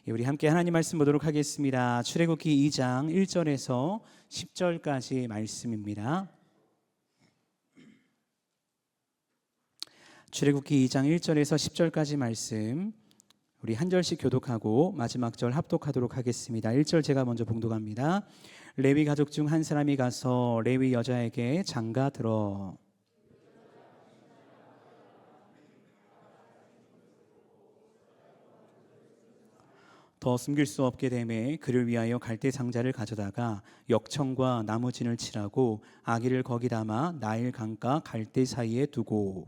우리 함께 하나님 말씀 보도록 하겠습니다. 출애굽기 2장 1절에서 10절까지 말씀입니다. 출애굽기 2장 1절에서 10절까지 말씀, 우리 한 절씩 교독하고 마지막 절 합독하도록 하겠습니다. 1절 제가 먼저 봉독합니다. 레위 가족 중 한 사람이 가서 레위 여자에게 장가 들어 더 숨길 수 없게 되매 그를 위하여 갈대 상자를 가져다가 역청과 나무진을 칠하고 아기를 거기 담아 나일 강가 갈대 사이에 두고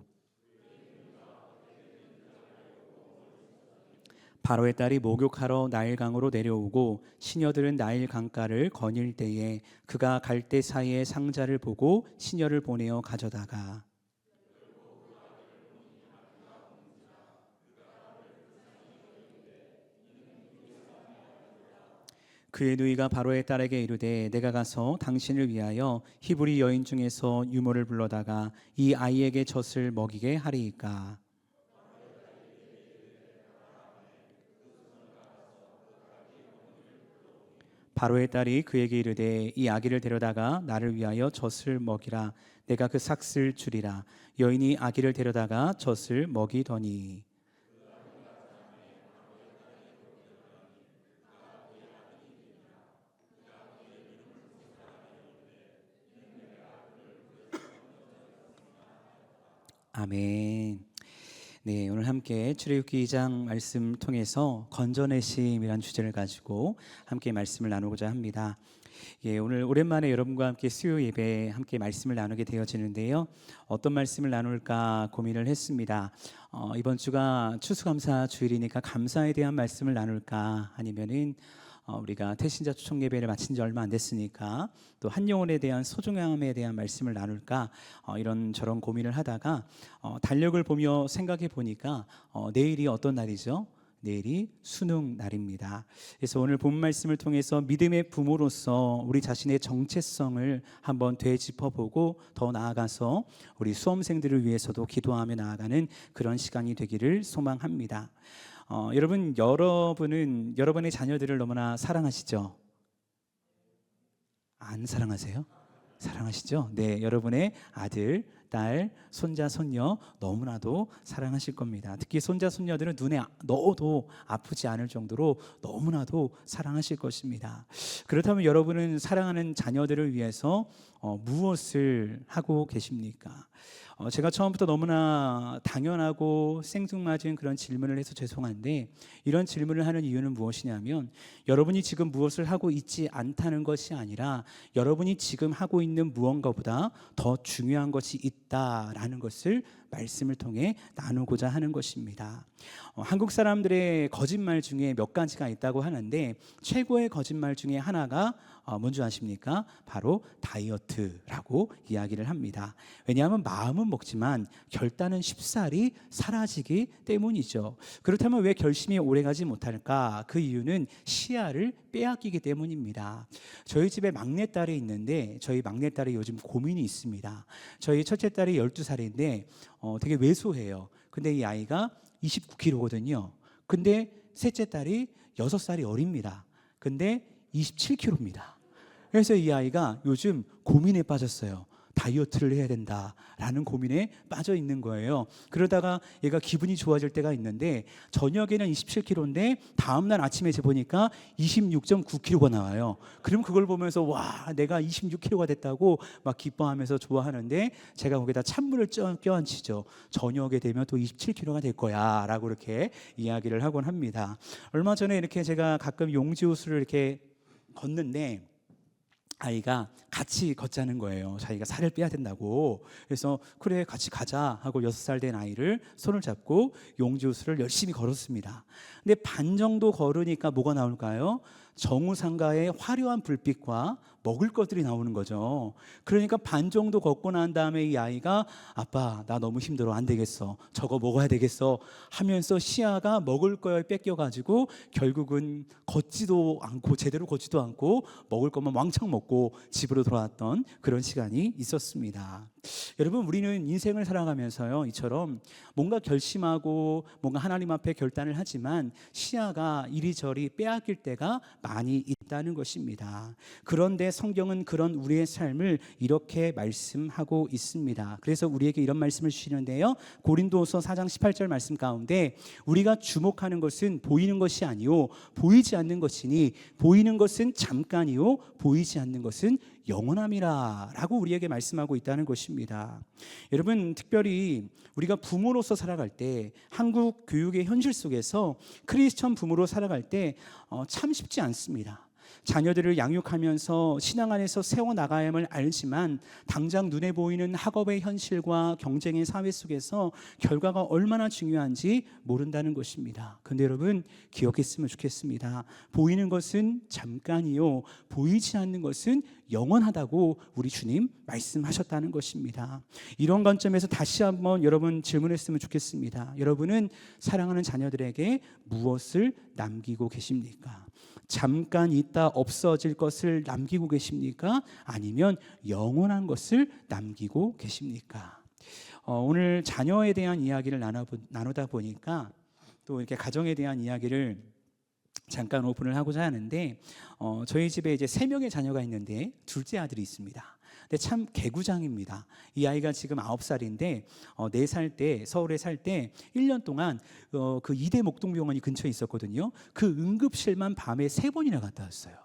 바로의 딸이 목욕하러 나일강으로 내려오고 시녀들은 나일 강가를 거닐 때에 그가 갈대 사이에 상자를 보고 시녀를 보내어 가져다가 그의 누이가 바로의 딸에게 이르되 내가 가서 당신을 위하여 히브리 여인 중에서 유모를 불러다가 이 아이에게 젖을 먹이게 하리이까. 바로의 딸이 그에게 이르되 이 아기를 데려다가 나를 위하여 젖을 먹이라. 내가 그 삭슬 주리라. 여인이 아기를 데려다가 젖을 먹이더니 아멘. 네, 오늘 함께 출애굽기 2장 말씀 통해서 건져내심이란 주제를 가지고 함께 말씀을 나누고자 합니다. 오늘 오랜만에 여러분과 함께 수요 예배 함께 말씀을 나누게 되어지는데요. 어떤 말씀을 나눌까 고민을 했습니다. 이번 주가 추수감사 주일이니까 감사에 대한 말씀을 나눌까, 아니면은 우리가 태신자 초청 예배를 마친 지 얼마 안 됐으니까 또 한 영혼에 대한 소중함에 대한 말씀을 나눌까, 이런 저런 고민을 하다가 달력을 보며 생각해 보니까 내일이 어떤 날이죠? 내일이 수능 날입니다. 그래서 오늘 본 말씀을 통해서 믿음의 부모로서 우리 자신의 정체성을 한번 되짚어보고 더 나아가서 우리 수험생들을 위해서도 기도하며 나아가는 그런 시간이 되기를 소망합니다. 여러분은 여러분의 자녀들을 너무나 사랑하시죠? 안 사랑하세요? 사랑하시죠? 네, 여러분의 아들, 딸, 손자, 손녀 너무나도 사랑하실 겁니다. 특히 손자, 손녀들은 눈에 넣어도 아프지 않을 정도로 너무나도 사랑하실 것입니다. 그렇다면 여러분은 사랑하는 자녀들을 위해서 무엇을 하고 계십니까? 제가 처음부터 너무나 당연하고 생뚱맞은 그런 질문을 해서 죄송한데, 이런 질문을 하는 이유는 무엇이냐면 여러분이 지금 무엇을 하고 있지 않다는 것이 아니라 여러분이 지금 하고 있는 무언가보다 더 중요한 것이 있다라는 것을 말씀을 통해 나누고자 하는 것입니다. 한국 사람들의 거짓말 중에 몇 가지가 있다고 하는데 최고의 거짓말 중에 하나가 뭔지 아십니까? 바로 다이어트라고 이야기를 합니다. 왜냐하면 마음은 먹지만 결단은 쉽사리 사라지기 때문이죠. 그렇다면 왜 결심이 오래가지 못할까? 그 이유는 시야를 빼앗기기 때문입니다. 저희 집에 막내딸이 있는데 저희 막내딸이 요즘 고민이 있습니다. 저희 첫째 딸이 12살인데 되게 왜소해요. 근데 이 아이가 29kg거든요. 근데 셋째 딸이 6살이 어립니다. 근데 27kg입니다. 그래서 이 아이가 요즘 고민에 빠졌어요. 다이어트를 해야 된다라는 고민에 빠져 있는 거예요. 그러다가 얘가 기분이 좋아질 때가 있는데 저녁에는 27kg인데 다음날 아침에 재보니까 26.9kg가 나와요. 그럼 그걸 보면서 와, 내가 26kg가 됐다고 막 기뻐하면서 좋아하는데 제가 거기다 찬물을 껴안치죠. 저녁에 되면 또 27kg가 될 거야 라고 이렇게 이야기를 하곤 합니다. 얼마 전에 이렇게 제가 가끔 용지호수를 이렇게 걷는데 아이가 같이 걷자는 거예요. 자기가 살을 빼야 된다고. 그래서 그래 같이 가자 하고 6살 된 아이를 손을 잡고 용지호수를 열심히 걸었습니다. 근데 반 정도 걸으니까 뭐가 나올까요? 정우상가의 화려한 불빛과 먹을 것들이 나오는 거죠. 그러니까 반 정도 걷고 난 다음에 이 아이가 아빠 나 너무 힘들어 안 되겠어 저거 먹어야 되겠어 하면서 시야가 먹을 거에 뺏겨가지고 결국은 걷지도 않고 제대로 걷지도 않고 먹을 것만 왕창 먹고 집으로 돌아왔던 그런 시간이 있었습니다. 여러분, 우리는 인생을 살아가면서요, 이처럼 뭔가 결심하고 뭔가 하나님 앞에 결단을 하지만 시야가 이리저리 빼앗길 때가 많이 있다는 것입니다. 그런데 성경은 그런 우리의 삶을 이렇게 말씀하고 있습니다. 그래서 우리에게 이런 말씀을 주시는데요, 고린도서 4장 18절 말씀 가운데 우리가 주목하는 것은 보이는 것이 아니요 보이지 않는 것이니 보이는 것은 잠깐이요 보이지 않는 것은 영원함이라 라고 우리에게 말씀하고 있다는 것입니다. 여러분, 특별히 우리가 부모로서 살아갈 때, 한국 교육의 현실 속에서 크리스천 부모로 살아갈 때 참 쉽지 않습니다. 자녀들을 양육하면서 신앙 안에서 세워나가야만 알지만 당장 눈에 보이는 학업의 현실과 경쟁의 사회 속에서 결과가 얼마나 중요한지 모른다는 것입니다. 그런데 여러분, 기억했으면 좋겠습니다. 보이는 것은 잠깐이요 보이지 않는 것은 영원하다고 우리 주님 말씀하셨다는 것입니다. 이런 관점에서 다시 한번 여러분 질문했으면 좋겠습니다. 여러분은 사랑하는 자녀들에게 무엇을 남기고 계십니까? 잠깐 있다 없어질 것을 남기고 계십니까? 아니면 영원한 것을 남기고 계십니까? 오늘 자녀에 대한 이야기를 나누다 보니까 또 이렇게 가정에 대한 이야기를 잠깐 오픈을 하고자 하는데, 저희 집에 이제 3명의 자녀가 있는데 둘째 아들이 있습니다. 근데 참 개구장입니다. 이 아이가 지금 9살인데 4살 때 서울에 살 때 1년 동안 그 이대 목동병원이 근처에 있었거든요. 그 응급실만 밤에 3번이나 갔다 왔어요.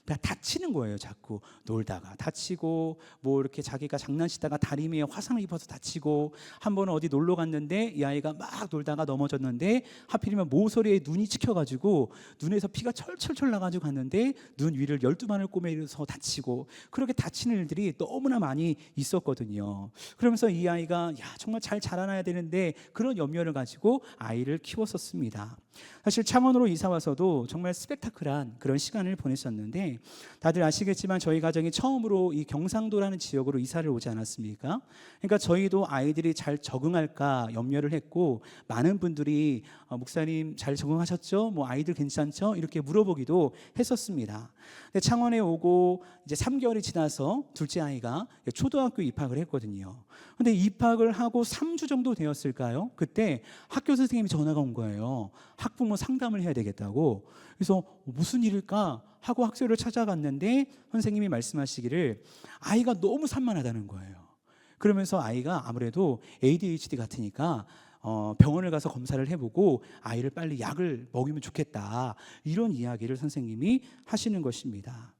그러니까 다치는 거예요. 자꾸 놀다가 다치고, 뭐 이렇게 자기가 장난치다가 다리미에 화상을 입어서 다치고, 한 번은 어디 놀러 갔는데 이 아이가 막 놀다가 넘어졌는데 하필이면 모서리에 눈이 찍혀가지고 눈에서 피가 철철철 나가지고 갔는데 눈 위를 12반을 꼬매서 다치고, 그렇게 다치는 일들이 너무나 많이 있었거든요. 그러면서 이 아이가 정말 잘 자라나야 되는데 그런 염려를 가지고 아이를 키웠었습니다. 사실 창원으로 이사 와서도 정말 스펙타클한 그런 시간을 보냈었는데, 다들 아시겠지만 저희 가정이 처음으로 이 경상도라는 지역으로 이사를 오지 않았습니까? 그러니까 저희도 아이들이 잘 적응할까 염려를 했고, 많은 분들이 목사님 잘 적응하셨죠? 뭐 아이들 괜찮죠? 이렇게 물어보기도 했었습니다. 근데 창원에 오고 이제 3개월이 지나서 둘째 아이가 초등학교 입학을 했거든요. 근데 입학을 하고 3주 정도 되었을까요? 그때 학교 선생님이 전화가 온 거예요. 학부모 상담을 해야 되겠다고. 그래서 무슨 일일까 하고 학교를 찾아갔는데 선생님이 말씀하시기를 아이가 너무 산만하다는 거예요. 그러면서 아이가 아무래도 ADHD 같으니까 병원을 가서 검사를 해보고 아이를 빨리 약을 먹이면 좋겠다, 이런 이야기를 선생님이 하시는 것입니다.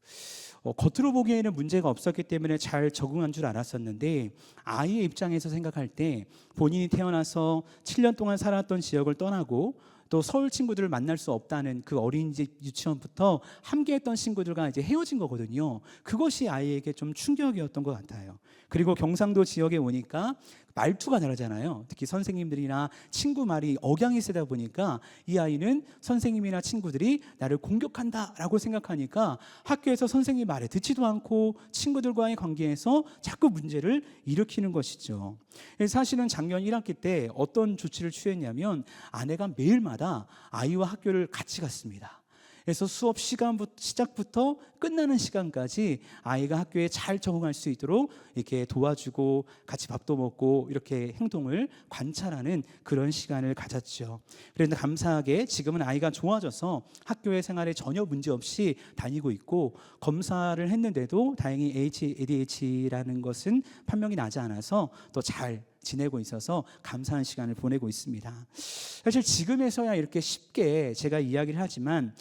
겉으로 보기에는 문제가 없었기 때문에 잘 적응한 줄 알았었는데, 아이의 입장에서 생각할 때 본인이 태어나서 7년 동안 살았던 지역을 떠나고 또 서울 친구들을 만날 수 없다는 그 어린이집 유치원부터 함께했던 친구들과 이제 헤어진 거거든요. 그것이 아이에게 좀 충격이었던 것 같아요. 그리고 경상도 지역에 오니까 말투가 다르잖아요. 특히 선생님들이나 친구 말이 억양이 세다 보니까 이 아이는 선생님이나 친구들이 나를 공격한다라고 생각하니까 학교에서 선생님 말에 듣지도 않고 친구들과의 관계에서 자꾸 문제를 일으키는 것이죠. 사실은 작년 1학기 때 어떤 조치를 취했냐면, 아내가 매일마다 아이와 학교를 같이 갔습니다. 그래서 수업 시작부터 끝나는 시간까지 아이가 학교에 잘 적응할 수 있도록 이렇게 도와주고 같이 밥도 먹고 이렇게 행동을 관찰하는 그런 시간을 가졌죠. 그런데 감사하게 지금은 아이가 좋아져서 학교의 생활에 전혀 문제 없이 다니고 있고, 검사를 했는데도 다행히 ADHD라는 것은 판명이 나지 않아서 또 잘 지내고 있어서 감사한 시간을 보내고 있습니다. 사실 지금에서야 이렇게 쉽게 제가 이야기를 하지만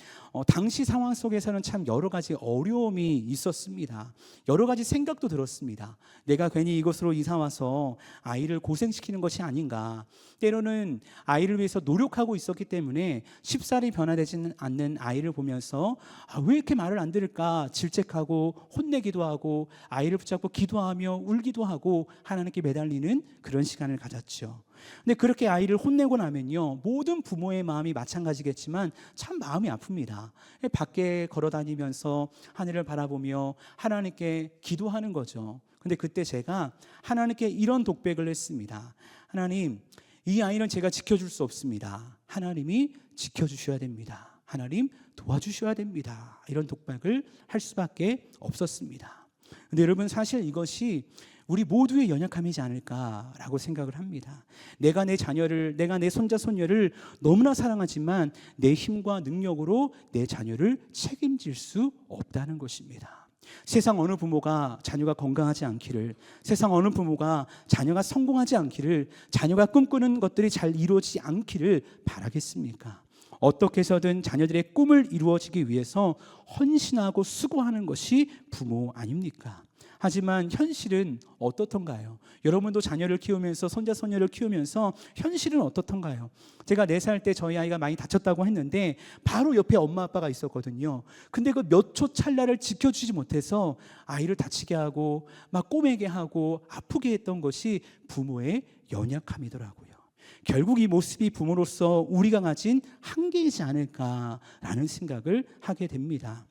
당시 상황 속에서는 참 여러 가지 어려움이 있었습니다. 여러 가지 생각도 들었습니다. 내가 괜히 이곳으로 이사 와서 아이를 고생시키는 것이 아닌가. 때로는 아이를 위해서 노력하고 있었기 때문에 쉽사리 변화되지는 않는 아이를 보면서 왜 이렇게 말을 안 들을까 질책하고 혼내기도 하고, 아이를 붙잡고 기도하며 울기도 하고 하나님께 매달리는 그런 시간을 가졌죠. 근데 그렇게 아이를 혼내고 나면요, 모든 부모의 마음이 마찬가지겠지만 참 마음이 아픕니다. 밖에 걸어다니면서 하늘을 바라보며 하나님께 기도하는 거죠. 근데 그때 제가 하나님께 이런 독백을 했습니다. 하나님, 이 아이는 제가 지켜줄 수 없습니다. 하나님이 지켜주셔야 됩니다. 하나님 도와주셔야 됩니다. 이런 독백을 할 수밖에 없었습니다. 근데 여러분, 사실 이것이 우리 모두의 연약함이지 않을까라고 생각을 합니다. 내가 내 자녀를, 내가 내 손자 손녀를 너무나 사랑하지만 내 힘과 능력으로 내 자녀를 책임질 수 없다는 것입니다. 세상 어느 부모가 자녀가 건강하지 않기를, 세상 어느 부모가 자녀가 성공하지 않기를, 자녀가 꿈꾸는 것들이 잘 이루어지지 않기를 바라겠습니까? 어떻게 해서든 자녀들의 꿈을 이루어지기 위해서 헌신하고 수고하는 것이 부모 아닙니까? 하지만 현실은 어떻던가요? 여러분도 자녀를 키우면서, 손자 손녀를 키우면서 현실은 어떻던가요? 제가 4살 때 저희 아이가 많이 다쳤다고 했는데 바로 옆에 엄마 아빠가 있었거든요. 근데 그 몇 초 찰나를 지켜주지 못해서 아이를 다치게 하고 막 꼬매게 하고 아프게 했던 것이 부모의 연약함이더라고요. 결국 이 모습이 부모로서 우리가 가진 한계이지 않을까라는 생각을 하게 됩니다.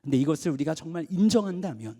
근데 이것을 우리가 정말 인정한다면,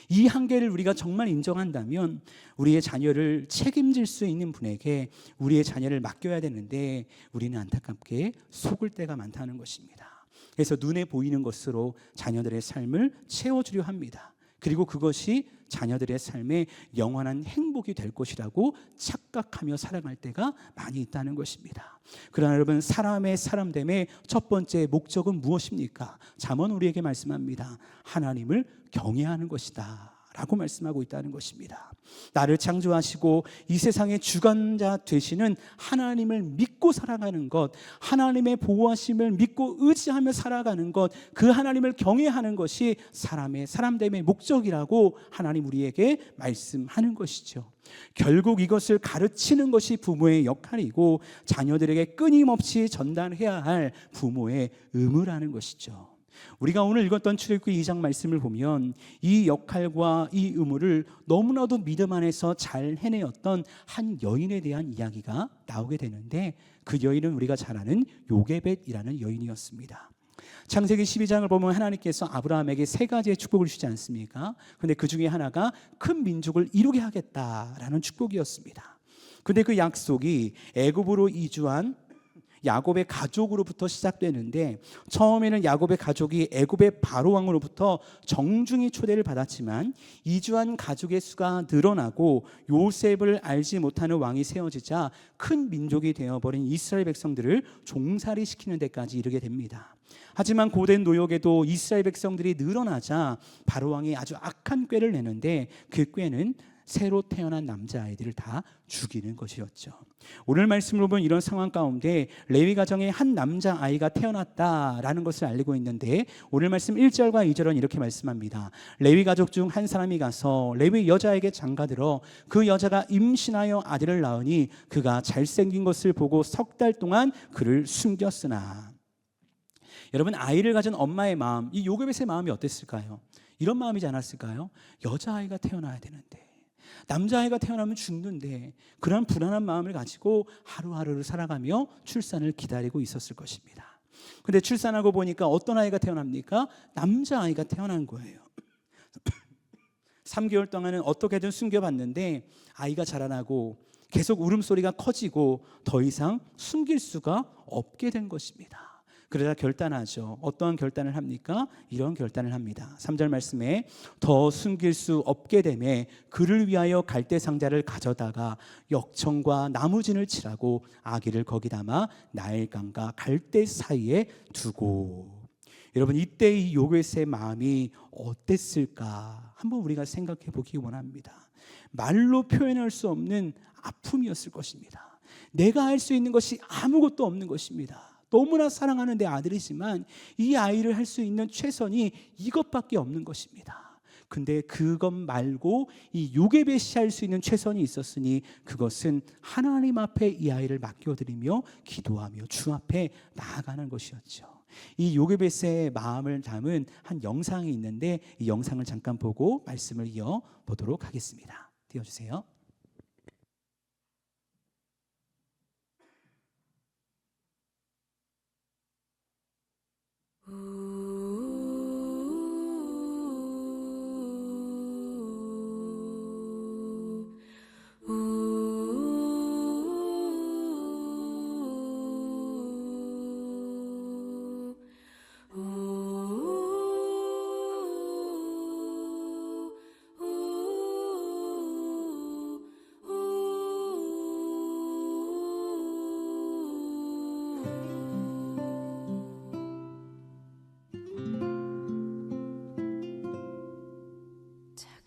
이 한계를 우리가 정말 인정한다면 우리의 자녀를 책임질 수 있는 분에게 우리의 자녀를 맡겨야 되는데 우리는 안타깝게 속을 때가 많다는 것입니다. 그래서 눈에 보이는 것으로 자녀들의 삶을 채워주려 합니다. 그리고 그것이 자녀들의 삶에 영원한 행복이 될 것이라고 착각하며 살아갈 때가 많이 있다는 것입니다. 그러나 여러분, 사람의 사람됨의 첫 번째 목적은 무엇입니까? 잠언 우리에게 말씀합니다. 하나님을 경외하는 것이다 라고 말씀하고 있다는 것입니다. 나를 창조하시고 이 세상의 주관자 되시는 하나님을 믿고 살아가는 것, 하나님의 보호하심을 믿고 의지하며 살아가는 것, 그 하나님을 경외하는 것이 사람의 사람됨의 목적이라고 하나님 우리에게 말씀하는 것이죠. 결국 이것을 가르치는 것이 부모의 역할이고 자녀들에게 끊임없이 전달해야 할 부모의 의무라는 것이죠. 우리가 오늘 읽었던 출애굽기 2장 말씀을 보면 이 역할과 이 의무를 너무나도 믿음 안에서 잘 해내었던 한 여인에 대한 이야기가 나오게 되는데, 그 여인은 우리가 잘 아는 요게벳이라는 여인이었습니다. 창세기 12장을 보면 하나님께서 아브라함에게 3가지의 축복을 주지 않습니까? 그런데 그 중에 하나가 큰 민족을 이루게 하겠다라는 축복이었습니다. 그런데 그 약속이 애굽으로 이주한 야곱의 가족으로부터 시작되는데, 처음에는 야곱의 가족이 애굽의 바로 왕으로부터 정중히 초대를 받았지만 이주한 가족의 수가 늘어나고 요셉을 알지 못하는 왕이 세워지자 큰 민족이 되어버린 이스라엘 백성들을 종살이 시키는 데까지 이르게 됩니다. 하지만 고된 노역에도 이스라엘 백성들이 늘어나자 바로 왕이 아주 악한 꾀를 내는데, 그 꾀는 새로 태어난 남자아이들을 다 죽이는 것이었죠. 오늘 말씀으로 보면 이런 상황 가운데 레위 가정에 한 남자아이가 태어났다라는 것을 알리고 있는데, 오늘 말씀 1절과 2절은 이렇게 말씀합니다. 레위 가족 중 한 사람이 가서 레위 여자에게 장가들어 그 여자가 임신하여 아들을 낳으니 그가 잘생긴 것을 보고 3달 동안 그를 숨겼으나. 여러분, 아이를 가진 엄마의 마음, 이 요게벳의 마음이 어땠을까요? 이런 마음이지 않았을까요? 여자아이가 태어나야 되는데, 남자아이가 태어나면 죽는데, 그런 불안한 마음을 가지고 하루하루를 살아가며 출산을 기다리고 있었을 것입니다. 그런데 출산하고 보니까 어떤 아이가 태어납니까? 남자아이가 태어난 거예요. 3개월 동안은 어떻게든 숨겨봤는데 아이가 자라나고 계속 울음소리가 커지고 더 이상 숨길 수가 없게 된 것입니다. 그러자 결단하죠. 어떠한 결단을 합니까? 이런 결단을 합니다. 3절 말씀에 더 숨길 수 없게 되매 그를 위하여 갈대 상자를 가져다가 역청과 나무진을 칠하고 아기를 거기 담아 나일강과 갈대 사이에 두고. 여러분, 이때 이 요게벳의 마음이 어땠을까 한번 우리가 생각해 보기 원합니다. 말로 표현할 수 없는 아픔이었을 것입니다. 내가 할 수 있는 것이 아무것도 없는 것입니다. 너무나 사랑하는 내 아들이지만 이 아이를 할 수 있는 최선이 이것밖에 없는 것입니다. 근데 그것 말고 이 요게벳이 할 수 있는 최선이 있었으니 그것은 하나님 앞에 이 아이를 맡겨드리며 기도하며 주 앞에 나아가는 것이었죠. 이 요게벳의 마음을 담은 한 영상이 있는데 이 영상을 잠깐 보고 말씀을 이어보도록 하겠습니다. 띄워주세요.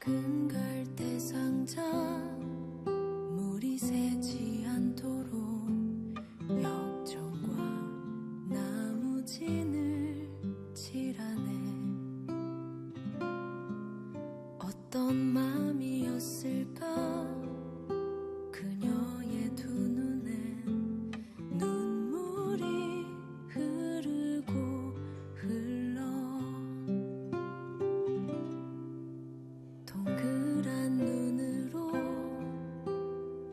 작은 갈대 상자 물이 새지 않도록 역청과 나무진을 칠하네. 어떤 마음이었을까 그녀의 두 눈엔 눈물이 흐르고 흘러. 동그란 눈으로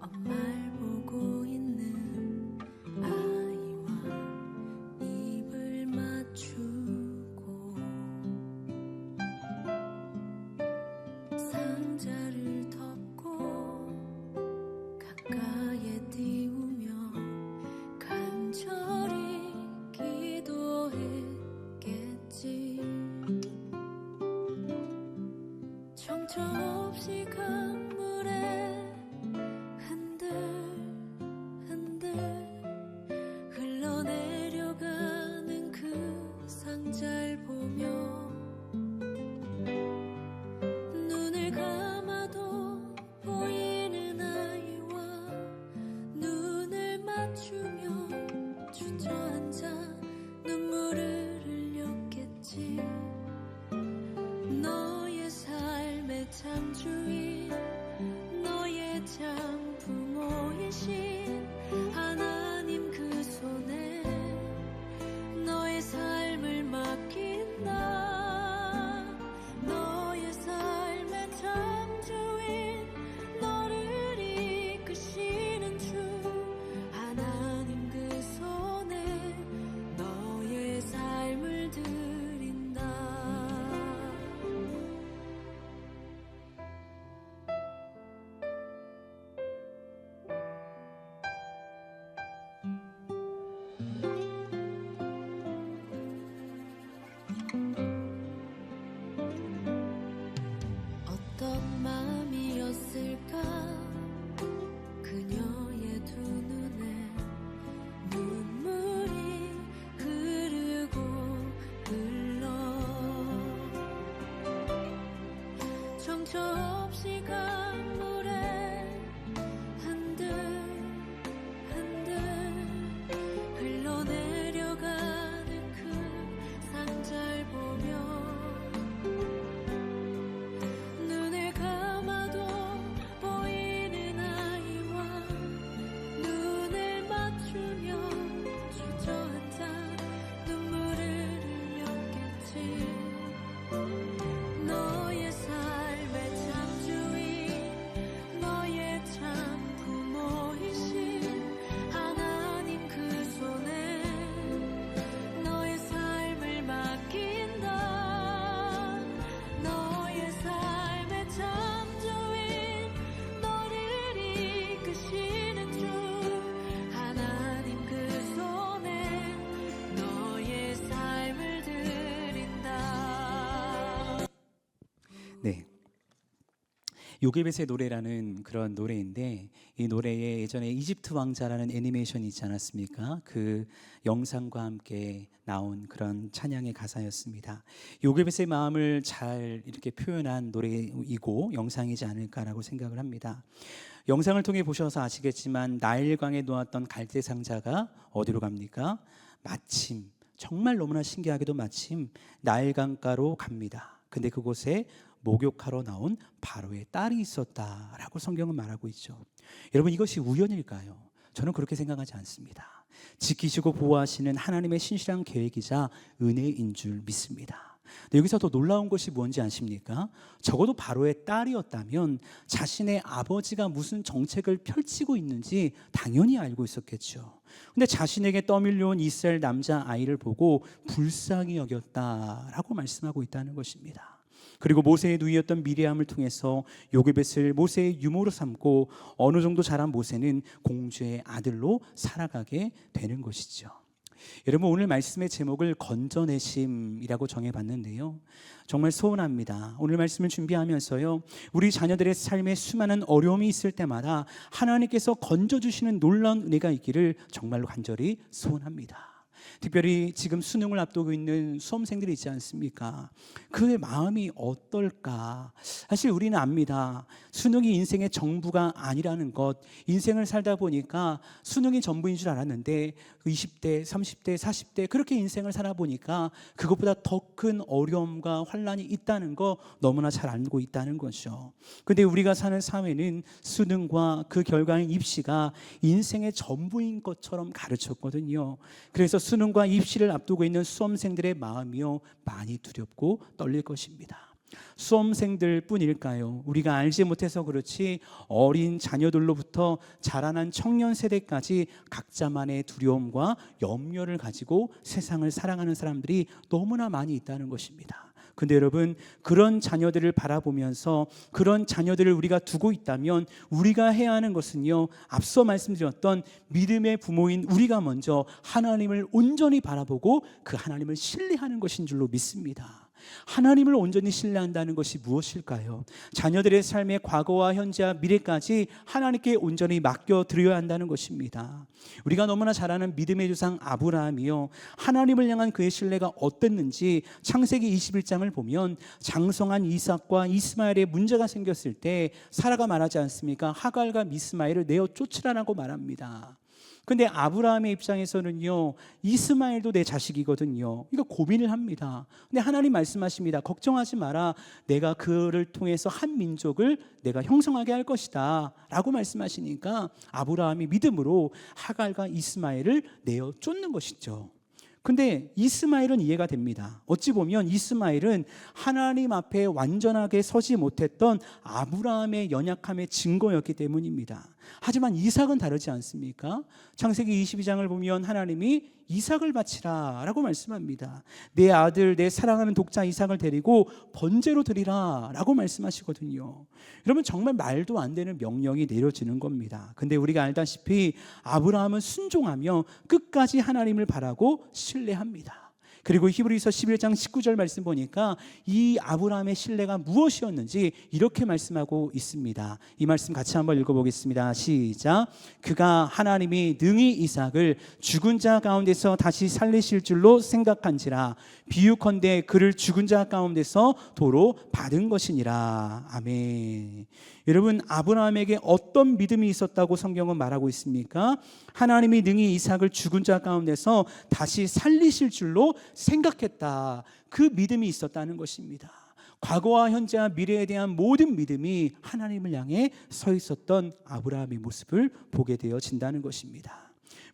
엄마를 보고 있는 아이와 입을 맞추고 상자를 덮고 가까이에 띄우며 간절히 기도했겠지. 정처 없이 강물에 흔들흔들 흘러내려가는 그 상자를 보며 눈을 감아도 보이는 아이와 눈을 맞추며 주저앉아 눈물을 흘렸겠지. 너의 삶의 참주인 너의 참 부모이신 하나님 그 손에 너의 삶을 맡긴다. 너의 삶의 참주인 너를 이끄시는 주 하나님 그 손에 너의 삶을 드린다. 어떤 마음이었을까 그녀의 두 눈에 눈물이 흐르고 흘러. 정처 없이 강물에 흔들흔들 흘러내려가는 그 상자를 보며 눈을 감아도 보이는 아이와 눈을 맞추며 주저앉아 눈물을 흘렸겠지. 너의 삶의 참주인 너의 참 부모이신 하나님 그 손에 너의 삶을 맡긴다. 너의 삶의 참주인 너를 이끄시는 주 하나님 그 손에 너의 삶을 드린다. 네. 요게벳의 노래라는 그런 노래인데 이 노래에 예전에 이집트 왕자라는 애니메이션이 있지 않았습니까? 그 영상과 함께 나온 그런 찬양의 가사였습니다. 요게벳의 마음을 잘 이렇게 표현한 노래이고 영상이지 않을까라고 생각을 합니다. 영상을 통해 보셔서 아시겠지만 나일강에 놓았던 갈대 상자가 어디로 갑니까? 마침 정말 너무나 신기하게도 마침 나일강가로 갑니다. 근데 그곳에 목욕하러 나온 바로의 딸이 있었다라고 성경은 말하고 있죠. 여러분 이것이 우연일까요? 저는 그렇게 생각하지 않습니다. 지키시고 보호하시는 하나님의 신실한 계획이자 은혜인 줄 믿습니다. 근데 여기서 더 놀라운 것이 뭔지 아십니까? 적어도 바로의 딸이었다면 자신의 아버지가 무슨 정책을 펼치고 있는지 당연히 알고 있었겠죠. 근데 자신에게 떠밀려온 이스라엘 남자아이를 보고 불쌍히 여겼다라고 말씀하고 있다는 것입니다. 그리고 모세의 누이였던 미리암을 통해서 요게벳을 모세의 유모로 삼고 어느 정도 자란 모세는 공주의 아들로 살아가게 되는 것이죠. 여러분 오늘 말씀의 제목을 건져내심이라고 정해봤는데요. 정말 소원합니다. 오늘 말씀을 준비하면서요, 우리 자녀들의 삶에 수많은 어려움이 있을 때마다 하나님께서 건져주시는 놀라운 은혜가 있기를 정말로 간절히 소원합니다. 특별히 지금 수능을 앞두고 있는 수험생들이 있지 않습니까? 그의 마음이 어떨까? 사실 우리는 압니다. 수능이 인생의 전부가 아니라는 것. 인생을 살다 보니까 수능이 전부인 줄 알았는데 20대, 30대, 40대 그렇게 인생을 살아보니까 그것보다 더 큰 어려움과 환란이 있다는 거 너무나 잘 알고 있다는 거죠. 근데 우리가 사는 사회는 수능과 그 결과인 입시가 인생의 전부인 것처럼 가르쳤거든요. 그래서 수능과 입시를 앞두고 있는 수험생들의 마음이요 많이 두렵고 떨릴 것입니다. 수험생들 뿐일까요? 우리가 알지 못해서 그렇지 어린 자녀들로부터 자라난 청년 세대까지 각자만의 두려움과 염려를 가지고 세상을 살아가는 사람들이 너무나 많이 있다는 것입니다. 근데 여러분, 그런 자녀들을 바라보면서 그런 자녀들을 우리가 두고 있다면 우리가 해야 하는 것은요, 앞서 말씀드렸던 믿음의 부모인 우리가 먼저 하나님을 온전히 바라보고 그 하나님을 신뢰하는 것인 줄로 믿습니다. 하나님을 온전히 신뢰한다는 것이 무엇일까요? 자녀들의 삶의 과거와 현재와 미래까지 하나님께 온전히 맡겨드려야 한다는 것입니다. 우리가 너무나 잘 아는 믿음의 조상 아브라함이요, 하나님을 향한 그의 신뢰가 어땠는지 창세기 21장을 보면 장성한 이삭과 이스마엘의 문제가 생겼을 때 사라가 말하지 않습니까? 하갈과 미스마엘을 내어 쫓으라라고 말합니다. 근데 아브라함의 입장에서는요, 이스마엘도 내 자식이거든요. 이거 고민을 합니다. 근데 하나님 말씀하십니다. 걱정하지 마라. 내가 그를 통해서 한 민족을 내가 형성하게 할 것이다 라고 말씀하시니까 아브라함이 믿음으로 하갈과 이스마엘을 내어 쫓는 것이죠. 근데 이스마엘은 이해가 됩니다. 어찌 보면 이스마엘은 하나님 앞에 완전하게 서지 못했던 아브라함의 연약함의 증거였기 때문입니다. 하지만 이삭은 다르지 않습니까? 창세기 22장을 보면 하나님이 이삭을 바치라 라고 말씀합니다. 내 아들, 내 사랑하는 독자 이삭을 데리고 번제로 드리라 라고 말씀하시거든요. 여러분, 정말 말도 안 되는 명령이 내려지는 겁니다. 근데 우리가 알다시피 아브라함은 순종하며 끝까지 하나님을 바라고 신뢰합니다. 그리고 히브리서 11장 19절 말씀 보니까 이 아브라함의 신뢰가 무엇이었는지 이렇게 말씀하고 있습니다. 이 말씀 같이 한번 읽어보겠습니다. 시작. 그가 하나님이 능히 이삭을 죽은 자 가운데서 다시 살리실 줄로 생각한지라 비유컨대 그를 죽은 자 가운데서 도로 받은 것이니라. 아멘. 여러분, 아브라함에게 어떤 믿음이 있었다고 성경은 말하고 있습니까? 하나님이 능히 이삭을 죽은 자 가운데서 다시 살리실 줄로 생각했다. 그 믿음이 있었다는 것입니다. 과거와 현재와 미래에 대한 모든 믿음이 하나님을 향해 서 있었던 아브라함의 모습을 보게 되어진다는 것입니다.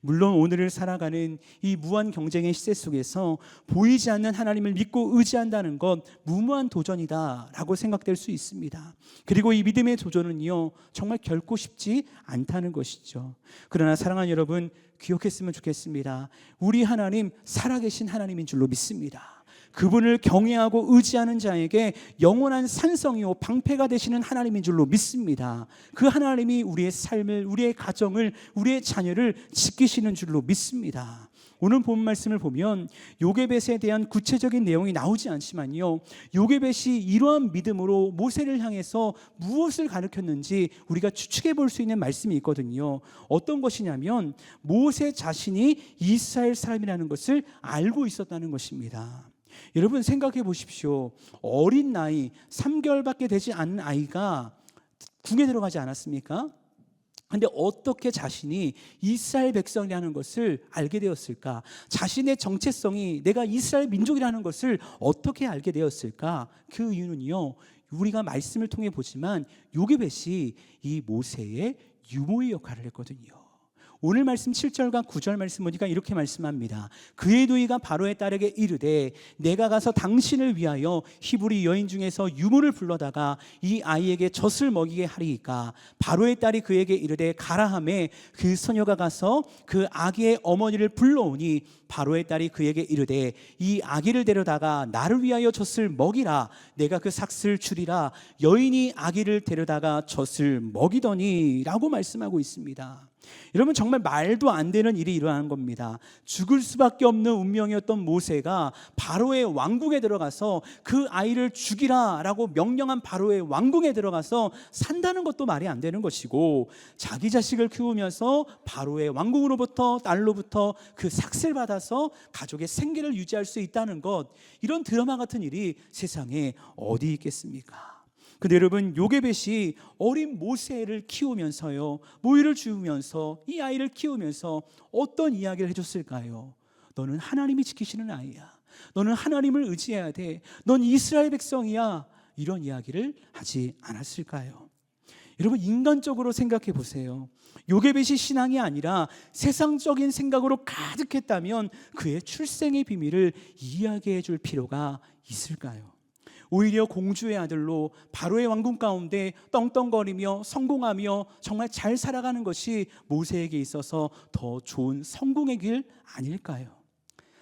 물론 오늘을 살아가는 이 무한 경쟁의 시대 속에서 보이지 않는 하나님을 믿고 의지한다는 것 무모한 도전이다라고 생각될 수 있습니다. 그리고 이 믿음의 도전은요, 정말 결코 쉽지 않다는 것이죠. 그러나 사랑하는 여러분, 기억했으면 좋겠습니다. 우리 하나님 살아계신 하나님인 줄로 믿습니다. 그분을 경외하고 의지하는 자에게 영원한 산성이요 방패가 되시는 하나님인 줄로 믿습니다. 그 하나님이 우리의 삶을, 우리의 가정을, 우리의 자녀를 지키시는 줄로 믿습니다. 오늘 본 말씀을 보면 요게벳에 대한 구체적인 내용이 나오지 않지만요, 요게벳이 이러한 믿음으로 모세를 향해서 무엇을 가르쳤는지 우리가 추측해 볼 수 있는 말씀이 있거든요. 어떤 것이냐면 모세 자신이 이스라엘 사람이라는 것을 알고 있었다는 것입니다. 여러분, 생각해 보십시오. 어린 나이 3개월밖에 되지 않은 아이가 궁에 들어가지 않았습니까? 그런데 어떻게 자신이 이스라엘 백성이라는 것을 알게 되었을까? 자신의 정체성이 내가 이스라엘 민족이라는 것을 어떻게 알게 되었을까? 그 이유는요, 우리가 말씀을 통해 보지만 요게벳이 이 모세의 유모의 역할을 했거든요. 오늘 말씀 7절과 9절 말씀 보니까 이렇게 말씀합니다. 그의 누이가 바로의 딸에게 이르되 내가 가서 당신을 위하여 히브리 여인 중에서 유모를 불러다가 이 아이에게 젖을 먹이게 하리이까. 바로의 딸이 그에게 이르되 가라 하매 그 소녀가 가서 그 아기의 어머니를 불러오니 바로의 딸이 그에게 이르되 이 아기를 데려다가 나를 위하여 젖을 먹이라. 내가 그 삭슬 주리라. 여인이 아기를 데려다가 젖을 먹이더니 라고 말씀하고 있습니다. 여러분, 정말 말도 안 되는 일이 일어나는 겁니다. 죽을 수밖에 없는 운명이었던 모세가 바로의 왕궁에 들어가서 그 아이를 죽이라라고 명령한 바로의 왕궁에 들어가서 산다는 것도 말이 안 되는 것이고, 자기 자식을 키우면서 바로의 왕궁으로부터 딸로부터 그 삭슬 받아서 가족의 생계를 유지할 수 있다는 것, 이런 드라마 같은 일이 세상에 어디 있겠습니까? 근데 여러분, 요게벳이 어린 모세를 키우면서요, 모유를 주면서 이 아이를 키우면서 어떤 이야기를 해줬을까요? 너는 하나님이 지키시는 아이야. 너는 하나님을 의지해야 돼. 넌 이스라엘 백성이야. 이런 이야기를 하지 않았을까요? 여러분, 인간적으로 생각해 보세요. 요게벳이 신앙이 아니라 세상적인 생각으로 가득했다면 그의 출생의 비밀을 이야기해 줄 필요가 있을까요? 오히려 공주의 아들로 바로의 왕궁 가운데 떵떵거리며 성공하며 정말 잘 살아가는 것이 모세에게 있어서 더 좋은 성공의 길 아닐까요?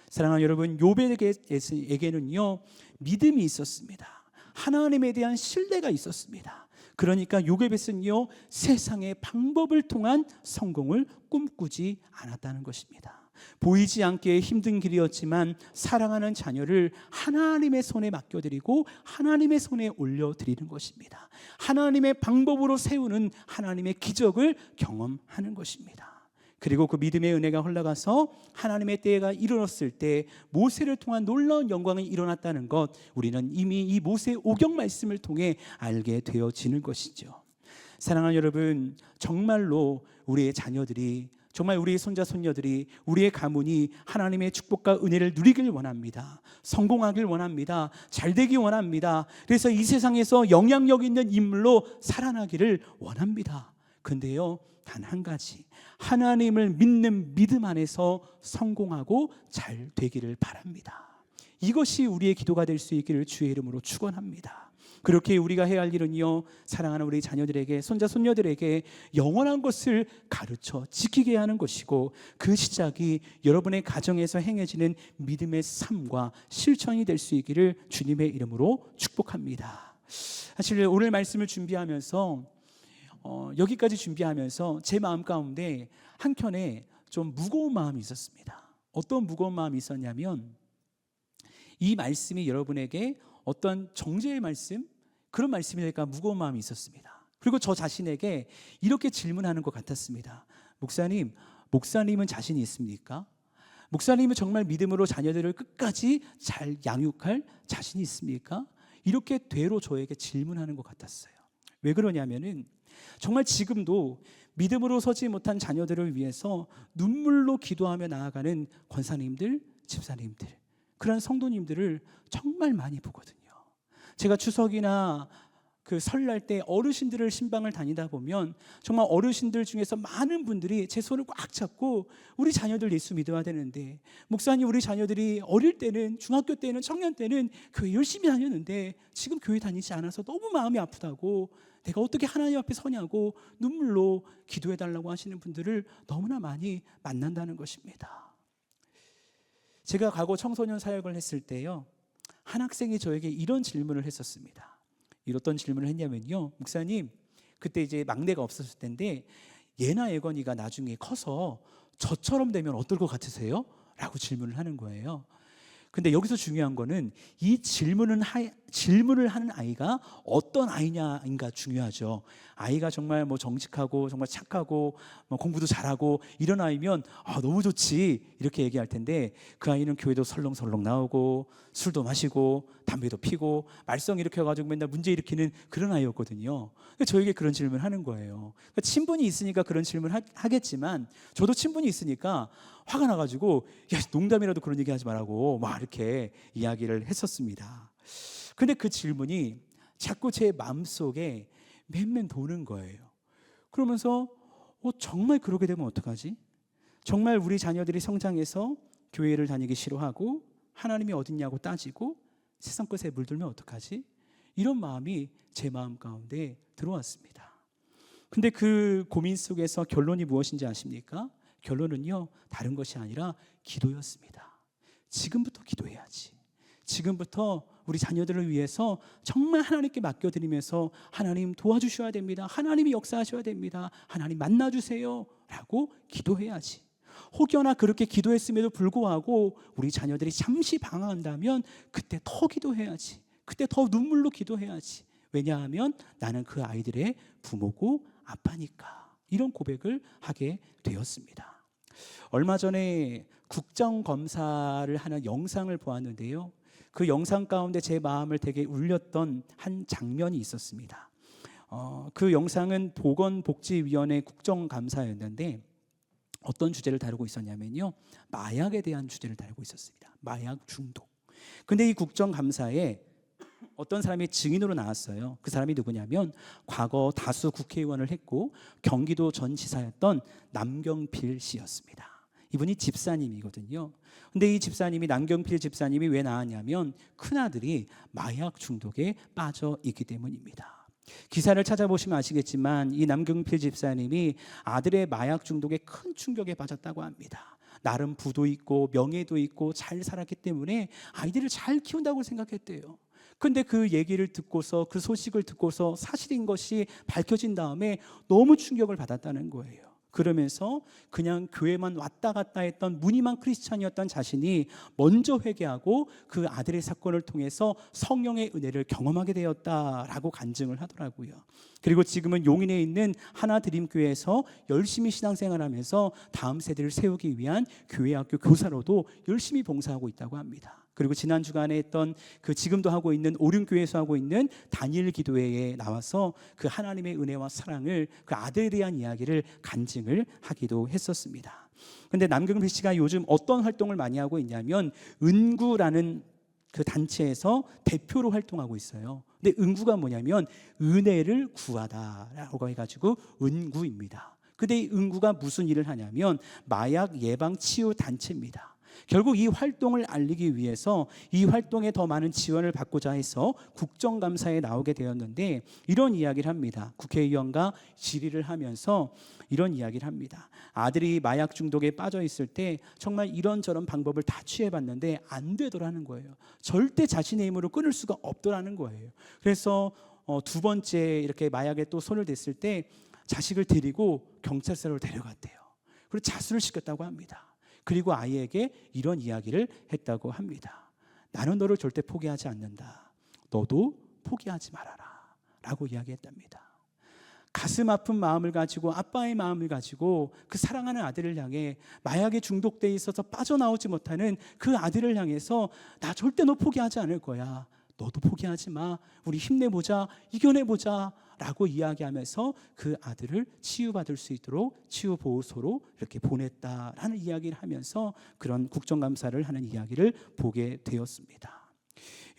사랑하는 여러분, 요베에게는요 믿음이 있었습니다. 하나님에 대한 신뢰가 있었습니다. 그러니까 요게벳은요 세상의 방법을 통한 성공을 꿈꾸지 않았다는 것입니다. 보이지 않게 힘든 길이었지만 사랑하는 자녀를 하나님의 손에 맡겨드리고 하나님의 손에 올려드리는 것입니다. 하나님의 방법으로 세우는 하나님의 기적을 경험하는 것입니다. 그리고 그 믿음의 은혜가 흘러가서 하나님의 때가 이르렀을 때 모세를 통한 놀라운 영광이 일어났다는 것, 우리는 이미 이 모세 오경 말씀을 통해 알게 되어지는 것이죠. 사랑하는 여러분, 정말로 우리의 자녀들이, 정말 우리의 손자 손녀들이, 우리의 가문이 하나님의 축복과 은혜를 누리길 원합니다. 성공하길 원합니다. 잘되기 원합니다. 그래서 이 세상에서 영향력 있는 인물로 살아나기를 원합니다. 근데요, 단 한 가지, 하나님을 믿는 믿음 안에서 성공하고 잘 되기를 바랍니다. 이것이 우리의 기도가 될 수 있기를 주의 이름으로 축원합니다. 그렇게 우리가 해야 할 일은요, 사랑하는 우리 자녀들에게, 손자 손녀들에게 영원한 것을 가르쳐 지키게 하는 것이고, 그 시작이 여러분의 가정에서 행해지는 믿음의 삶과 실천이 될 수 있기를 주님의 이름으로 축복합니다. 사실 오늘 말씀을 준비하면서 여기까지 준비하면서 제 마음 가운데 한켠에 좀 무거운 마음이 있었습니다. 어떤 무거운 마음이 있었냐면, 이 말씀이 여러분에게 어떤 정죄의 말씀, 그런 말씀이 될까 무거운 마음이 있었습니다. 그리고 저 자신에게 이렇게 질문하는 것 같았습니다. 목사님은 자신이 있습니까? 목사님은 정말 믿음으로 자녀들을 끝까지 잘 양육할 자신이 있습니까? 이렇게 되로 저에게 질문하는 것 같았어요. 왜 그러냐면은 정말 지금도 믿음으로 서지 못한 자녀들을 위해서 눈물로 기도하며 나아가는 권사님들, 집사님들, 그런 성도님들을 정말 많이 보거든요. 제가 추석이나 그 설날 때 어르신들을 신방을 다니다 보면 정말 어르신들 중에서 많은 분들이 제 손을 꽉 잡고, 우리 자녀들 예수 믿어야 되는데, 목사님 우리 자녀들이 어릴 때는, 중학교 때는, 청년 때는 교회 열심히 다녔는데 지금 교회 다니지 않아서 너무 마음이 아프다고, 내가 어떻게 하나님 앞에 서냐고 눈물로 기도해 달라고 하시는 분들을 너무나 많이 만난다는 것입니다. 제가 과거 청소년 사역을 했을 때요, 한 학생이 저에게 이런 질문을 했었습니다. 어떤 질문을 했냐면요, 목사님, 그때 이제 막내가 없었을 텐데 예나 예건이가 나중에 커서 저처럼 되면 어떨 것 같으세요? 라고 질문을 하는 거예요. 근데 여기서 중요한 거는 이 질문을 하는 아이가 어떤 아이냐인가 중요하죠. 아이가 정말 정직하고 정말 착하고 공부도 잘하고 이런 아이면 너무 좋지 이렇게 얘기할 텐데, 그 아이는 교회도 설렁설렁 나오고 술도 마시고 담배도 피고 말썽 일으켜가지고 맨날 문제 일으키는 그런 아이였거든요. 저에게 그런 질문을 하는 거예요. 그러니까 친분이 있으니까 그런 질문을 하겠지만, 저도 친분이 있으니까 화가 나가지고 야, 농담이라도 그런 얘기 하지 말라고 막 이렇게 이야기를 했었습니다. 근데 그 질문이 자꾸 제 마음속에 맨맨 도는 거예요. 그러면서 정말 그러게 되면 어떡하지? 정말 우리 자녀들이 성장해서 교회를 다니기 싫어하고 하나님이 어딨냐고 따지고 세상 것에 물들면 어떡하지? 이런 마음이 제 마음 가운데 들어왔습니다. 근데 그 고민 속에서 결론이 무엇인지 아십니까? 결론은요, 다른 것이 아니라 기도였습니다. 지금부터 기도해야지. 지금부터 우리 자녀들을 위해서 정말 하나님께 맡겨드리면서 하나님 도와주셔야 됩니다. 하나님이 역사하셔야 됩니다. 하나님 만나주세요 라고 기도해야지. 혹여나 그렇게 기도했음에도 불구하고 우리 자녀들이 잠시 방황한다면 그때 더 기도해야지. 그때 더 눈물로 기도해야지. 왜냐하면 나는 그 아이들의 부모고 아빠니까. 이런 고백을 하게 되었습니다. 얼마 전에 국정검사를 하는 영상을 보았는데요. 그 영상 가운데 제 마음을 되게 울렸던 한 장면이 있었습니다. 그 영상은 보건복지위원회 국정감사였는데 어떤 주제를 다루고 있었냐면요, 마약에 대한 주제를 다루고 있었습니다. 마약 중독. 근데 이 국정감사에 어떤 사람이 증인으로 나왔어요. 그 사람이 누구냐면 과거 다수 국회의원을 했고 경기도 전 지사였던 남경필 씨였습니다. 이분이 집사님이거든요. 근데 이 집사님이, 남경필 집사님이 왜 나왔냐면 큰아들이 마약 중독에 빠져 있기 때문입니다. 기사를 찾아보시면 아시겠지만 이 남경필 집사님이 아들의 마약 중독에 큰 충격에 빠졌다고 합니다. 나름 부도 있고 명예도 있고 잘 살았기 때문에 아이들을 잘 키운다고 생각했대요. 근데 그 얘기를 듣고서, 그 소식을 듣고서 사실인 것이 밝혀진 다음에 너무 충격을 받았다는 거예요. 그러면서 그냥 교회만 왔다 갔다 했던 무늬만 크리스찬이었던 자신이 먼저 회개하고 그 아들의 사건을 통해서 성령의 은혜를 경험하게 되었다라고 간증을 하더라고요. 그리고 지금은 용인에 있는 하나드림교회에서 열심히 신앙생활하면서 다음 세대를 세우기 위한 교회학교 교사로도 열심히 봉사하고 있다고 합니다. 그리고 지난 주간에 했던 그 지금도 하고 있는 오륜교회에서 하고 있는 다니엘 기도회에 나와서 그 하나님의 은혜와 사랑을, 그 아들에 대한 이야기를 간증을 하기도 했었습니다. 그런데 남경필 씨가 요즘 어떤 활동을 많이 하고 있냐면 은구라는 그 단체에서 대표로 활동하고 있어요. 근데 은구가 뭐냐면 은혜를 구하다라고 해가지고 은구입니다. 근데 이 은구가 무슨 일을 하냐면 마약 예방 치유 단체입니다. 결국 이 활동을 알리기 위해서 이 활동에 더 많은 지원을 받고자 해서 국정감사에 나오게 되었는데 이런 이야기를 합니다. 국회의원과 질의를 하면서 이런 이야기를 합니다. 아들이 마약 중독에 빠져 있을 때 정말 이런저런 방법을 다 취해봤는데 안 되더라는 거예요. 절대 자신의 힘으로 끊을 수가 없더라는 거예요. 그래서 두 번째 이렇게 마약에 또 손을 댔을 때 자식을 데리고 경찰서로 데려갔대요. 그리고 자수를 시켰다고 합니다. 그리고 아이에게 이런 이야기를 했다고 합니다. 나는 너를 절대 포기하지 않는다. 너도 포기하지 말아라 라고 이야기했답니다. 가슴 아픈 마음을 가지고, 아빠의 마음을 가지고 그 사랑하는 아들을 향해 마약에 중독되어 있어서 빠져나오지 못하는 그 아들을 향해서 나 절대 너 포기하지 않을 거야. 너도 포기하지 마. 우리 힘내보자. 이겨내보자 라고 이야기하면서 그 아들을 치유받을 수 있도록 치유보호소로 이렇게 보냈다라는 이야기를 하면서 그런 국정감사를 하는 이야기를 보게 되었습니다.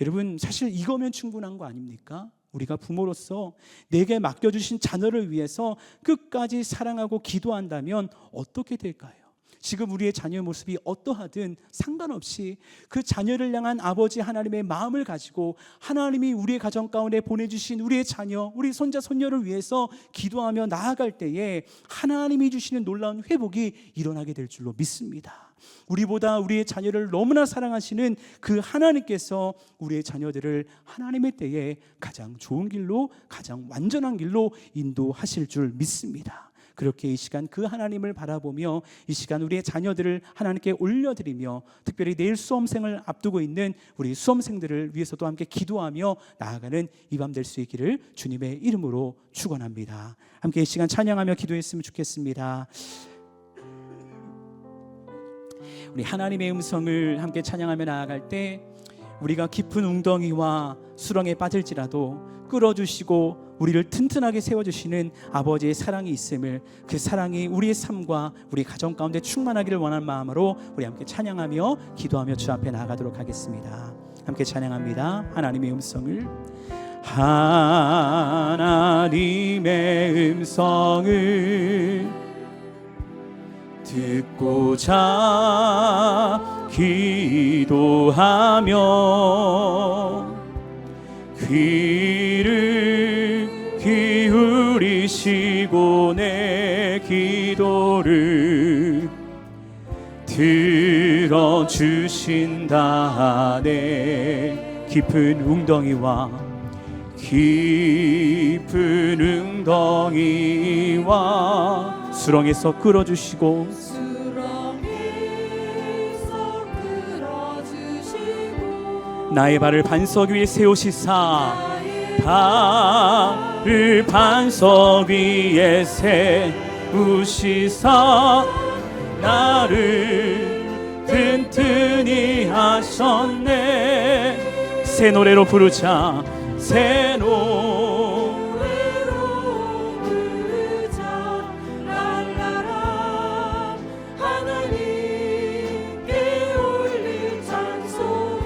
여러분, 사실 이거면 충분한 거 아닙니까? 우리가 부모로서 내게 맡겨주신 자녀를 위해서 끝까지 사랑하고 기도한다면 어떻게 될까요? 지금 우리의 자녀의 모습이 어떠하든 상관없이 그 자녀를 향한 아버지 하나님의 마음을 가지고 하나님이 우리의 가정 가운데 보내주신 우리의 자녀, 우리 손자 손녀를 위해서 기도하며 나아갈 때에 하나님이 주시는 놀라운 회복이 일어나게 될 줄로 믿습니다. 우리보다 우리의 자녀를 너무나 사랑하시는 그 하나님께서 우리의 자녀들을 하나님의 때에 가장 좋은 길로, 가장 완전한 길로 인도하실 줄 믿습니다. 그렇게 이 시간 그 하나님을 바라보며 이 시간 우리의 자녀들을 하나님께 올려드리며 특별히 내일 수험생을 앞두고 있는 우리 수험생들을 위해서도 함께 기도하며 나아가는 이 밤 될 수 있기를 주님의 이름으로 축원합니다. 함께 이 시간 찬양하며 기도했으면 좋겠습니다. 우리 하나님의 음성을 함께 찬양하며 나아갈 때 우리가 깊은 웅덩이와 수렁에 빠질지라도 끌어주시고 우리를 튼튼하게 세워주시는 아버지의 사랑이 있음을, 그 사랑이 우리의 삶과 우리 가정 가운데 충만하기를 원하는 마음으로 우리 함께 찬양하며 기도하며 주 앞에 나아가도록 하겠습니다. 함께 찬양합니다. 하나님의 음성을, 하나님의 음성을 듣고자 기도하며 귀를 기울이시고 내 기도를 들어주신다 하네. 깊은 웅덩이와 깊은 웅덩이와 수렁에서 끌어주시고 수렁에서 끌어주시고 나의 발을 반석 위에 세우시사 발을 반석 위에 세우시사 나를 튼튼히 하셨네. 새 노래로 부르자. 새 노래로 부르자 랄라라 하나님께 올릴 찬송이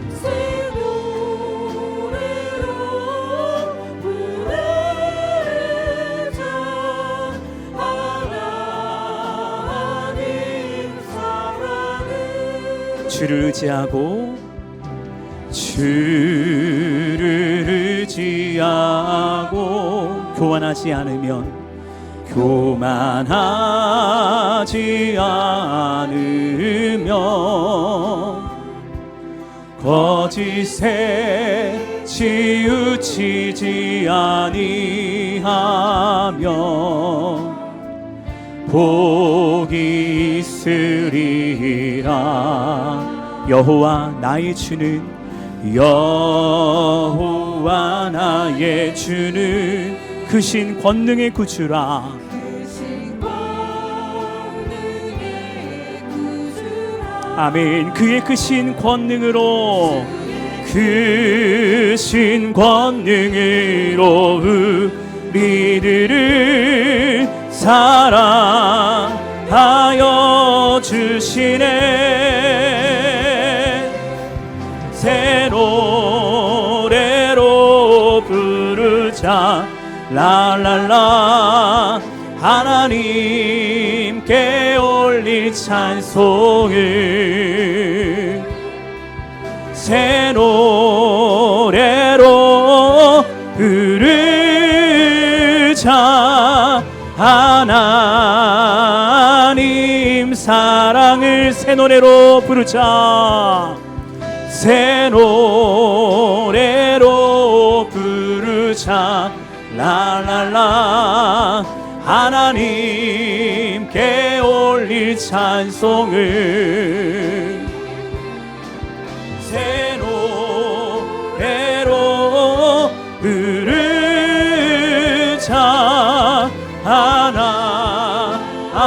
새 노래로 부르자 하나님 사랑을 주를 의지하고 주를 의지하고 교만하지 않으면 거짓에 치우치지 아니하며 복이 있으리라. 여호와 나의 주는 여호와 나의 주는 크신 권능의 구주라. 크신 권능의 구주라 아멘. 그의 크신 권능으로 크신 권능으로 우리들을 사랑하여 주시네. 새 노래로 부르자 랄랄라 하나님께 올릴 찬송을 새 노래로 부르자 하나님 사랑을 새 노래로 부르자. 새 노래로 부르자 랄랄라 하나님께 올릴 찬송을 새 노래로 부르자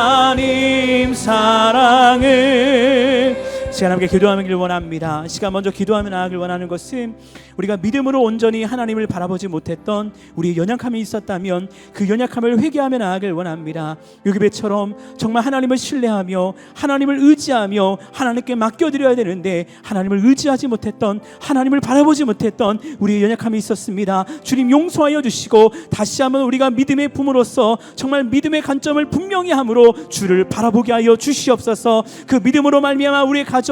하나님 사랑을. 시간 함께 기도하기를 원합니다. 시간 먼저 기도하며 나아가길 원하는 것은 우리가 믿음으로 온전히 하나님을 바라보지 못했던 우리의 연약함이 있었다면 그 연약함을 회개하며 나아가길 원합니다. 요기배처럼 정말 하나님을 신뢰하며 하나님을 의지하며 하나님께 맡겨드려야 되는데 하나님을 의지하지 못했던 하나님을 바라보지 못했던 우리의 연약함이 있었습니다. 주님 용서하여 주시고 다시 한번 우리가 믿음의 품으로서 정말 믿음의 관점을 분명히 함으로 주를 바라보게 하여 주시옵소서. 그 믿음으로 말미암아 우리의 가정이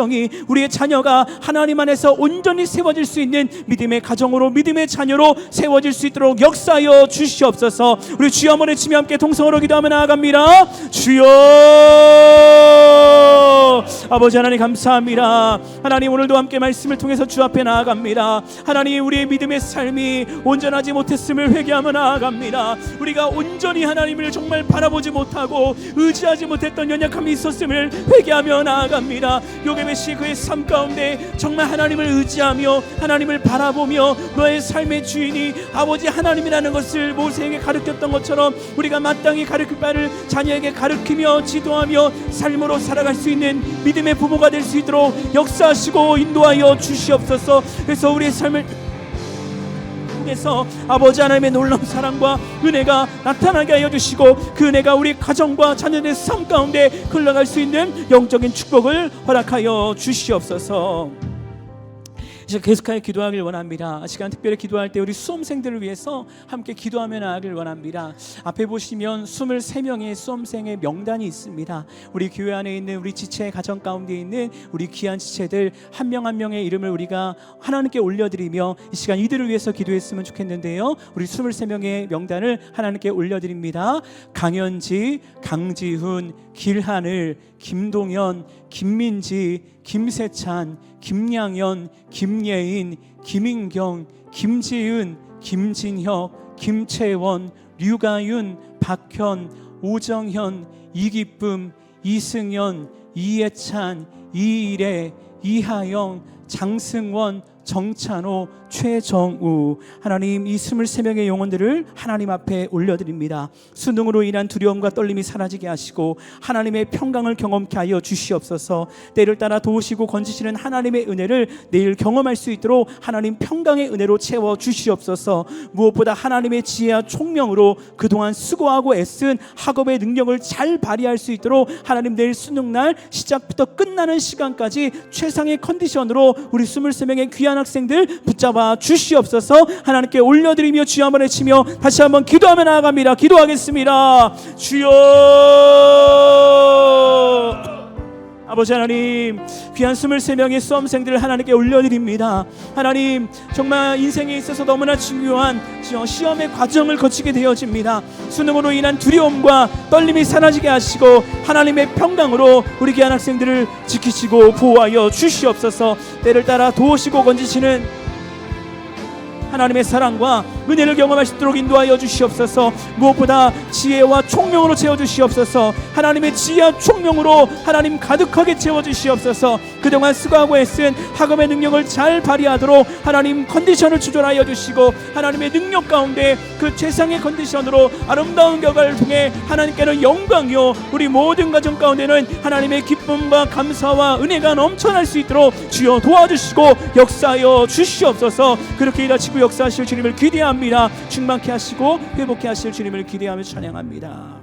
우리의 자녀가 하나님 안에서 온전히 세워질 수 있는 믿음의 가정으로 믿음의 자녀로 세워질 수 있도록 역사하여 주시옵소서. 우리 주여 한번 외치며 함께 동성으로 기도하며 나아갑니다. 주여 아버지 하나님 감사합니다. 하나님 오늘도 함께 말씀을 통해서 주 앞에 나아갑니다. 하나님 우리의 믿음의 삶이 온전하지 못했음을 회개하며 나아갑니다. 우리가 온전히 하나님을 정말 바라보지 못하고 의지하지 못했던 연약함이 있었음을 회개하며 나아갑니다. 요게베시 그의 삶 가운데 정말 하나님을 의지하며 하나님을 바라보며 너의 삶의 주인이 아버지 하나님이라는 것을 모세에게 가르쳤던 것처럼 우리가 마땅히 가르칠 바를 자녀에게 가르치며 지도하며 삶으로 살아갈 수 있는 믿음의 부모가 될 수 있도록 역사하시고 인도하여 주시옵소서. 그래서 우리의 삶을 통해서 아버지 하나님의 놀라운 사랑과 은혜가 나타나게 하여 주시고 그 은혜가 우리 가정과 자녀들의 삶 가운데 흘러갈 수 있는 영적인 축복을 허락하여 주시옵소서. 이제 계속하여 기도하길 원합니다. 시간 특별히 기도할 때 우리 수험생들을 위해서 함께 기도하며 나아가길 원합니다. 앞에 보시면 23명의 수험생의 명단이 있습니다. 우리 교회 안에 있는 우리 지체 가정 가운데 있는 우리 귀한 지체들 한 명 한 명의 이름을 우리가 하나님께 올려드리며 이 시간 이들을 위해서 기도했으면 좋겠는데요. 우리 23명의 명단을 하나님께 올려드립니다. 강현지, 강지훈, 길하늘, 김동현, 김민지, 김세찬, 김양연, 김예인, 김인경, 김지은, 김진혁, 김채원, 류가윤, 박현, 오정현, 이기쁨, 이승연, 이예찬, 이일애, 이하영, 장승원, 정찬호, 최정우. 하나님, 이 23명의 영혼들을 하나님 앞에 올려드립니다. 수능으로 인한 두려움과 떨림이 사라지게 하시고 하나님의 평강을 경험케 하여 주시옵소서. 때를 따라 도우시고 건지시는 하나님의 은혜를 내일 경험할 수 있도록 하나님 평강의 은혜로 채워 주시옵소서. 무엇보다 하나님의 지혜와 총명으로 그동안 수고하고 애쓴 학업의 능력을 잘 발휘할 수 있도록 하나님 내일 수능날 시작부터 끝나는 시간까지 최상의 컨디션으로 우리 23명의 귀한 학생들 붙잡아 주시옵소서. 하나님께 올려드리며 주여 한번 외치며 다시 한번 기도하며 나아갑니다. 기도하겠습니다. 주여, 아버지 하나님, 귀한 23명의 수험생들을 하나님께 올려드립니다. 하나님, 정말 인생에 있어서 너무나 중요한 시험의 과정을 거치게 되어집니다. 수능으로 인한 두려움과 떨림이 사라지게 하시고 하나님의 평강으로 우리 귀한 학생들을 지키시고 보호하여 주시옵소서. 때를 따라 도우시고 건지시는 하나님의 사랑과 은혜를 경험할 수 있도록 인도하여 주시옵소서. 무엇보다 지혜와 총명으로 채워주시옵소서. 하나님의 지혜와 총명으로 하나님 가득하게 채워주시옵소서. 그동안 수고하고 애쓴 학업의 능력을 잘 발휘하도록 하나님 컨디션을 조절하여 주시고 하나님의 능력 가운데 그 최상의 컨디션으로 아름다운 결과를 통해 하나님께는 영광이요 우리 모든 가정 가운데는 하나님의 기쁨과 감사와 은혜가 넘쳐날 수 있도록 주여 도와주시고 역사하여 주시옵소서. 그렇게 일하시고 역사하실 주님을 기대합니다. 충만케 하시고 회복케 하실 주님을 기대하며 찬양합니다.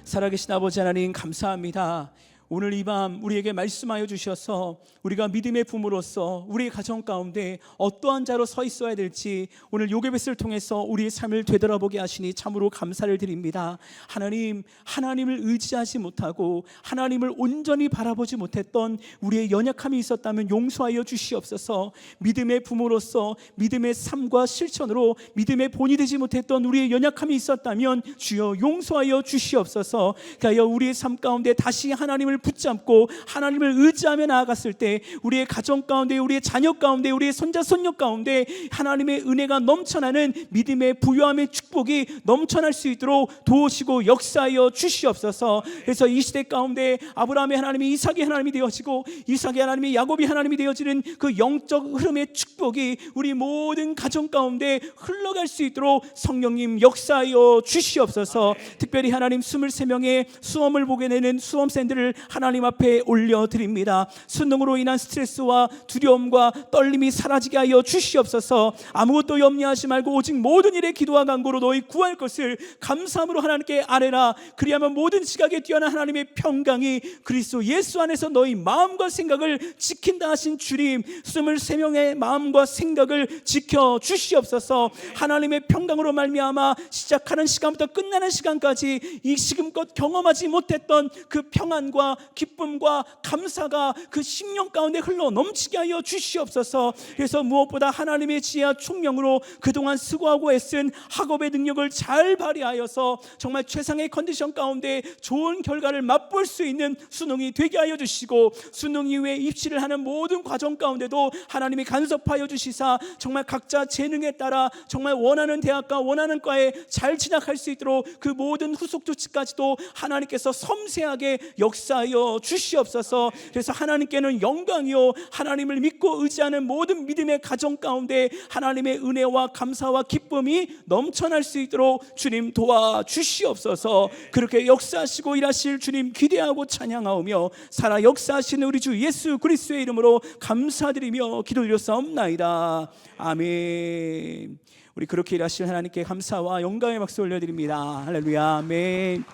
살아계신 아버지 하나님, 감사합니다. 오늘 이 밤 우리에게 말씀하여 주셔서 우리가 믿음의 부모로서 우리의 가정 가운데 어떠한 자로 서 있어야 될지 오늘 요게벳을 통해서 우리의 삶을 되돌아보게 하시니 참으로 감사를 드립니다. 하나님, 하나님을 의지하지 못하고 하나님을 온전히 바라보지 못했던 우리의 연약함이 있었다면 용서하여 주시옵소서. 믿음의 부모로서 믿음의 삶과 실천으로 믿음의 본이 되지 못했던 우리의 연약함이 있었다면 주여 용서하여 주시옵소서. 그하여 우리의 삶 가운데 다시 하나님을 붙잡고 하나님을 의지하며 나아갔을 때 우리의 가정 가운데, 우리의 자녀 가운데, 우리의 손자 손녀 가운데 하나님의 은혜가 넘쳐나는 믿음의 부요함의 축복이 넘쳐날 수 있도록 도우시고 역사하여 주시옵소서. 그래서 이 시대 가운데 아브라함의 하나님이 이삭의 하나님이 되어지고 이삭의 하나님이 야곱의 하나님이 되어지는 그 영적 흐름의 축복이 우리 모든 가정 가운데 흘러갈 수 있도록 성령님 역사하여 주시옵소서. 특별히 하나님 23명의 수험을 보게 되는 수험생들을 하나님 앞에 올려드립니다. 수능으로 인한 스트레스와 두려움과 떨림이 사라지게 하여 주시옵소서. 아무것도 염려하지 말고 오직 모든 일에 기도와 간구로 너희 구할 것을 감사함으로 하나님께 아뢰라. 그리하면 모든 지각에 뛰어난 하나님의 평강이 그리스도 예수 안에서 너희 마음과 생각을 지킨다 하신 주님, 23명의 마음과 생각을 지켜 주시옵소서. 하나님의 평강으로 말미암아 시작하는 시간부터 끝나는 시간까지 이 지금껏 경험하지 못했던 그 평안과 기쁨과 감사가 그 10년 가운데 흘러 넘치게 하여 주시옵소서. 그래서 무엇보다 하나님의 지혜와 총명으로 그동안 수고하고 애쓴 학업의 능력을 잘 발휘하여서 정말 최상의 컨디션 가운데 좋은 결과를 맛볼 수 있는 수능이 되게 하여 주시고, 수능 이후에 입시를 하는 모든 과정 가운데도 하나님이 간섭하여 주시사 정말 각자 재능에 따라 정말 원하는 대학과 원하는 과에 잘 진학할 수 있도록 그 모든 후속 조치까지도 하나님께서 섬세하게 역사하여 주시옵소서. 그래서 하나님께는 영광이요 하나님을 믿고 의지하는 모든 믿음의 가정 가운데 하나님의 은혜와 감사와 기쁨이 넘쳐날 수 있도록 주님 도와주시옵소서. 그렇게 역사하시고 일하실 주님 기대하고 찬양하오며 살아 역사하시는 우리 주 예수 그리스도의 이름으로 감사드리며 기도드렸사옵나이다. 아멘. 우리 그렇게 일하실 하나님께 감사와 영광의 박수 올려드립니다. 할렐루야. 아멘.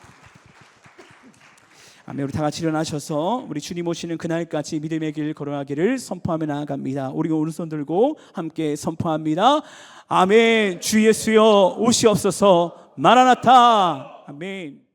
아멘. 우리 다 같이 일어나셔서 우리 주님 오시는 그날까지 믿음의 길 걸어가기를 선포하며 나아갑니다. 우리가 오른손 들고 함께 선포합니다. 아멘. 주 예수여 오시옵소서. 마라나타. 아멘.